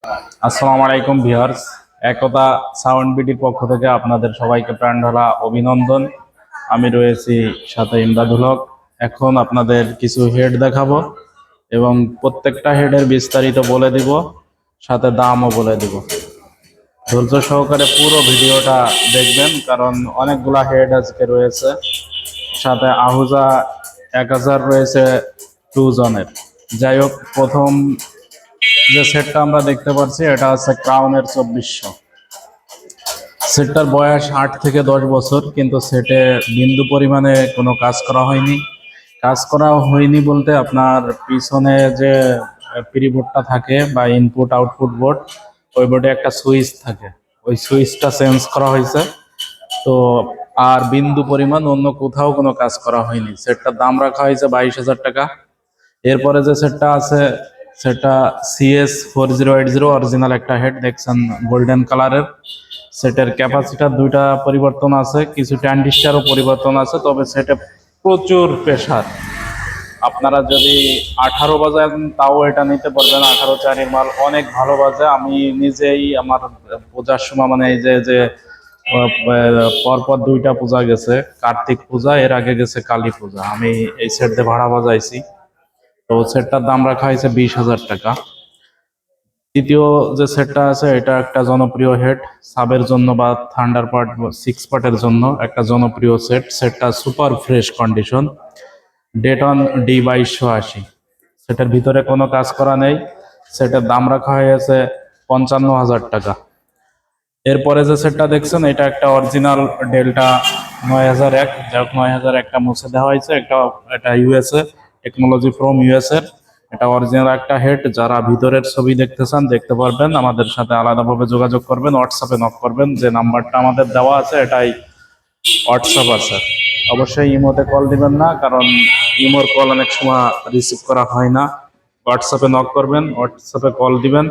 আসসালামু আলাইকুম ভিউয়ার্স। একতা সাউন্ড বিডির পক্ষ থেকে আপনাদের সবাইকে প্রাণ ঢালা অভিনন্দন। আমি রয়েছি সাথে ইমদাদুল হক। এখন আপনাদের কিছু হেড দেখাবো এবং প্রত্যেকটা হেডের বিস্তারিত বলে দিব, সাথে দামও বলে দিব। ধৈর্য সহকারে পুরো ভিডিওটা দেখবেন, কারণ অনেকগুলা হেড আজকে রয়েছে। সাথে আহুজা 1000 রয়েছে 2 জনের। যাই হোক, প্রথম যে সেটটা আমরা দেখতে পাচ্ছি এটা হচ্ছে ক্রাউনের 2400। সেটটার বয়স 8 থেকে 10 বছর, কিন্তু সেটে বিন্দু পরিমাণে কোনো কাজ করা হয়নি। কাজ করা হয়নি বলতে আপনার পিছনে যে প্রিবোর্ডটা থাকে বা ইনপুট আউটপুট বোর্ড, ওই বোর্ডে একটা সুইচ থাকে, ওই সুইচটা চেঞ্জ করা হয়েছে। তো আর বিন্দু পরিমাণ অন্য কোথাও কোনো কাজ করা হয়নি। সেটটার দাম রাখা হয়েছে 22,000 টাকা। এরপরে যে সেটটা আছে সেটা CS4080 অরিজিনাল একটা হেড দেখছেন, গোল্ডেন কালারের। সেটের ক্যাপাসিটার দুইটা পরিবর্তন আছে, কিছু ট্রানজিস্টারও পরিবর্তন আছে, তবে সেটে প্রচুর প্রেসার। আপনারা যদি 18 বাজান তাও এটা নিতে পারবেন। 18 মাল অনেক ভালো বাজে। আমি নিজেই আমার পূজার সময়, মানে এই যে যে পরপর 2টা পূজা গেছে, কার্তিক পূজা, এর আগে গেছে কালী পূজা, আমি এই সেট দিয়ে ভাড়া বাজাইছি। তো সেটটার দাম রাখা হয়েছে 20,000 টাকা। তৃতীয় যে সেটটা আছে এটা একটা জনপ্রিয় হেড, সাবের জন্য বা থান্ডার পার্ট 6 পার্টের জন্য একটা জনপ্রিয় সেট। সেটটা super fresh condition, Dayton D2280। সেটার ভিতরে কোনো কাজ করা নেই। সেটার দাম রাখা হয়েছে 55,000 টাকা। এরপরে যে সেটটা দেখছেন এটা একটা অরিজিনাল ডেল্টা 9001। যাই হোক, 9001টা মুছে দেওয়া হয়েছে। এটা ইউএসএ টেকনোলজি ফ্রম ইউএসএ। এটা অরিজিনাল একটা হেড। যারা ভিতরের ছবি দেখতে চান দেখতে পারবেন, আমাদের সাথে আলাদাভাবে যোগাযোগ করবেন, হোয়াটসঅ্যাপে নক করবেন। যে নাম্বারটা আমাদের দেওয়া আছে এটাই হোয়াটসঅ্যাপ আছে। অবশ্যই ইমোতে কল দিবেন না, কারণ ইমোর কল অনেক সময় রিসিভ করা হয় না। হোয়াটসঅ্যাপে নক করবেন, হোয়াটসঅ্যাপে কল দিবেন।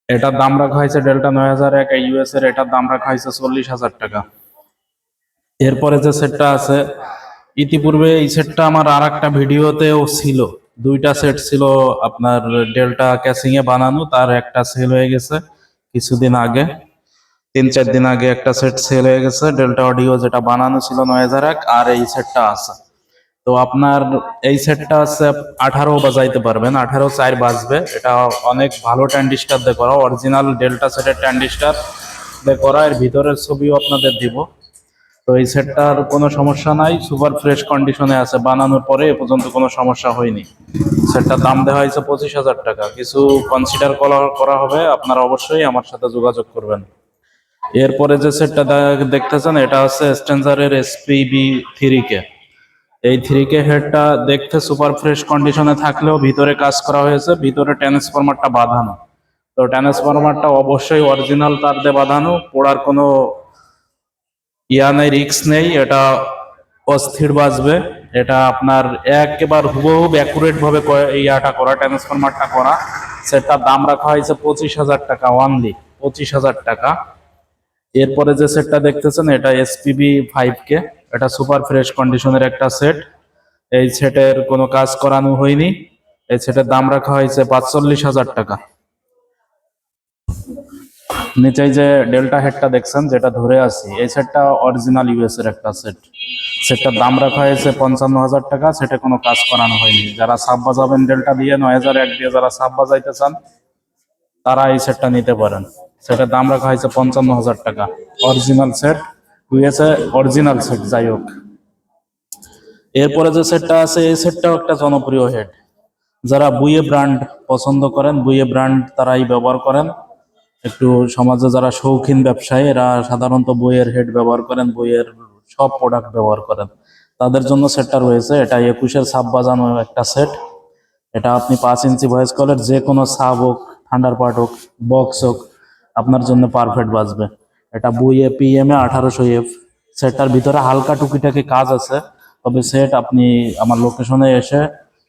এটার দাম রাখা হয়েছে ডেল্টা 9001 ইউএস এর। এটার দাম রাখা হয়েছে 40,000 টাকা। এরপরে যে সেটটা আছে, ইতিপূর্বে এই সেটটা আমার আর একটা ভিডিওতেও ছিল। 2টা সেট ছিল আপনার ডেল্টা ক্যাসিং এ বানানো, তার একটা সেল হয়ে গেছে কিছুদিন আগে। 3-4 দিন আগে একটা সেট সেল হয়ে গেছে ডেল্টা অডিও, যেটা বানানো ছিল 9001, আর এই সেটটা আছে। তো আপনার এই সেটটা হচ্ছে 18 বাজাইতে পারবেন, 18 বাজবে। এটা অনেক ভালো ট্যান্ডিস্টার দিয়ে করা, অরিজিনাল ডেল্টা সেটের ট্যান্ডিস্টার দিয়ে করা। এর ভিতরের ছবিও আপনাদের দিব। তো এই সেটটার কোনো সমস্যা নাই, সুপার ফ্রেশ কন্ডিশনে আছে, বানানোর পরে এ পর্যন্ত কোনো সমস্যা হয়নি। সেটটার দাম দেওয়া হয়েছে 25,000 টাকা। কিছু কনসিডার করা হবে, আপনারা অবশ্যই আমার সাথে যোগাযোগ করবেন। এরপরে যে সেটটা দেখতেছেন এটা হচ্ছে স্ট্যান্সারের SPB3K। এই 3K হেডটা দেখতে সুপার ফ্রেশ কন্ডিশনে থাকলেও ভিতরে কাজ করা হয়েছে, ভিতরে ট্রান্সফরমারটা বাঁধানো। তো ট্রান্সফরমারটা অবশ্যই অরিজিনাল তার দিয়ে বাঁধানো, পোড়ার কোনো নেই, রিস্ক নেই। এটা অস্থির বাজবে। এটা আপনার একেবারে হুবহু অ্যাকুরেট ভাবে ইয়াটা করা, ট্রান্সফরমারটা করা। সেটার দাম রাখা হয়েছে 25,000 টাকা, অনলি 25,000 টাকা। এরপরে যে সেটটা দেখতেছেন এটা SPB5K। এটা সুপার ফ্রেশ কন্ডিশনের একটা সেট। এই সেটের কোনো কাজ করানো হয়নি। এই সেটের দাম রাখা হয়েছে 45,000 টাকা। নিচে যে ডেল্টা হেডটা দেখছেন যেটা ধরে আছি, এই সেটটা অরিজিনাল ইউএস এর একটা সেট। সেটটার দাম রাখা হয়েছে 55,000 টাকা। সেটা কোনো কাজ করানো হয়নি। যারা সাব বাজাবেন ডেল্টা দিয়ে, 9001 দিয়ে যারা সাব বাজাইতে চান তারা এই সেটটা নিতে পারেন। সেটার দাম রাখা হয়েছে 55,000 টাকা। Original set, USA original set. যাই হোক, এরপরে যে সেটটা আছে এই সেটটাও একটা জনপ্রিয় হেড। যারা বুয়ে ব্র্যান্ড পছন্দ করেন, বুয়ে ব্র্যান্ড তারাই ব্যবহার করেন। একটু সমাজে যারা শৌখিন ব্যবসায়ী, এরা সাধারণত বইয়ের হেড ব্যবহার করেন, বইয়ের সব প্রোডাক্ট ব্যবহার করেন, তাদের জন্য সেটটা রয়েছে। এটা 21-এর সাব বাজানো একটা সেট। এটা আপনি 5 ইঞ্চি ভয়েস কলের যে কোনো সাব হোক, থান্ডার পার্ট হোক, বক্স হোক, আপনার জন্য পারফেক্ট বাজবে। এটা বুয়ে PMA 1800F। সেটটার ভিতরে হালকা টুকিটাকি কাজ আছে, তবে সেট আপনি আমার লোকেশনে এসে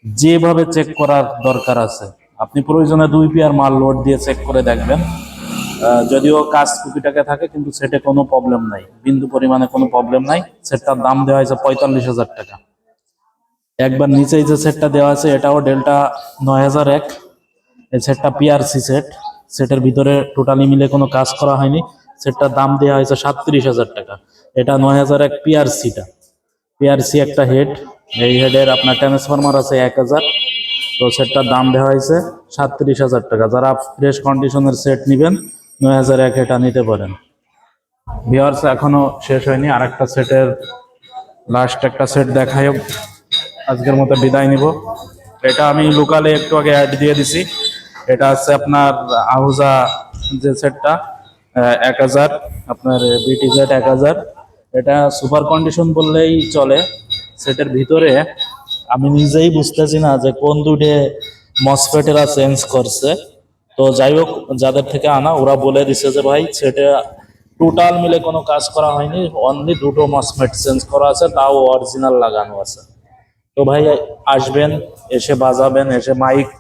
যেভাবে চেক করার দরকার আছে, আপনি প্রয়োজনে 2 পেয়ার মাল লোড দিয়ে চেক করে দেখবেন। যদিও কাজ টুকিটাকে থাকে, কিন্তু সেটে কোনো প্রবলেম নাই, বিন্দু পরিমাণে কোনো প্রবলেম নাই। সেটটার দাম দেওয়া হয়েছে 45,000 টাকা। একবার নিচেই যে সেটটা দেওয়া আছে এটাও ডেল্টা 9001। এই সেটটা পিআরসি সেট। সেটের ভিতরে টোটালি মিলে কোনো কাজ করা হয়নি। সেটটার দাম দেওয়া হয়েছে 37,000 টাকা। এটা 9,001 পিআরসিটা। পিআরসি একটা হেড, এই হেডের আপনার ট্রান্সফরমার আছে 1,000। তো সেটটার দাম দেওয়া হয়েছে 37,000 টাকা। যারা ফ্রেশ কন্ডিশনের সেট নেবেন 9,001 এটা নিতে পারেন। ভিউয়ার্স এখনো শেষ হয়নি, আরেকটা সেটের লাস্ট একটা সেট দেখায় আজকের মতো বিদায় নিব। এটা আমি লোকালে একটু আগে অ্যাড দিয়ে দিছি। এটা হচ্ছে আপনার আহুজা যে সেটটা 1,000, আপনার বিটিজেড 1,000। এটা সুপার কন্ডিশন বললেই চলে। সেটের ভিতরে আমি নিজেই বুঝতেছি না যে কোন দুটো মসফেটেরা চেঞ্জ করছে। তো যাই হোক, যাদের থেকে আনা ওরা বলে দিছে যে ভাই সেটা টোটাল মিলে কোনো কাজ করা হয়নি, অনলি দুটো মসফেট চেঞ্জ করা আছে, তাও অরিজিনাল লাগানো আছে। তো ভাই আসবেন, এসে বাজাবেন, এসে mic,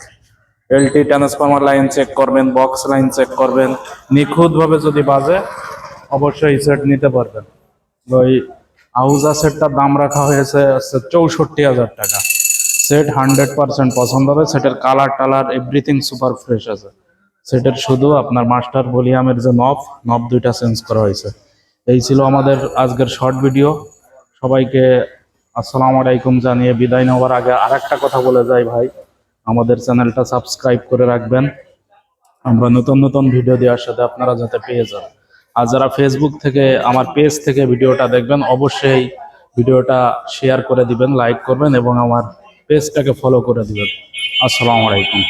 LT transformer line check করবেন, বক্স লাইন চেক করবেন। নিখুঁতভাবে যদি বাজে অবশ্যই সেট নিতে পারবেন। ওই আহুজা সেটটার দাম রাখা হয়েছে 64,000 টাকা। সেট 100% পছন্দ হবে। সেটের কালার টালার এভরিথিং সুপার ফ্রেশ আছে। সেটের শুধু আপনার মাস্টার ভলিউমের যে নব দুইটা চেঞ্জ করা হয়েছে। এই ছিল আমাদের আজকের শর্ট ভিডিও। সবাইকে আসসালামু আলাইকুম জানিয়ে বিদায় নেওয়ার আগে আরেকটা কথা বলে যাই ভাই, আমাদের চ্যানেলটা সাবস্ক্রাইব করে রাখবেন। আমরা নতুন নতুন ভিডিও দেওয়ার সাথে আপনারা যাতে পেয়ে যান। আর যারা ফেসবুক থেকে আমার পেজ থেকে ভিডিওটা দেখবেন অবশ্যই ভিডিওটা শেয়ার করে দিবেন, লাইক করবেন এবং আমার পেজটাকে ফলো করে দিবেন। আসসালামু আলাইকুম।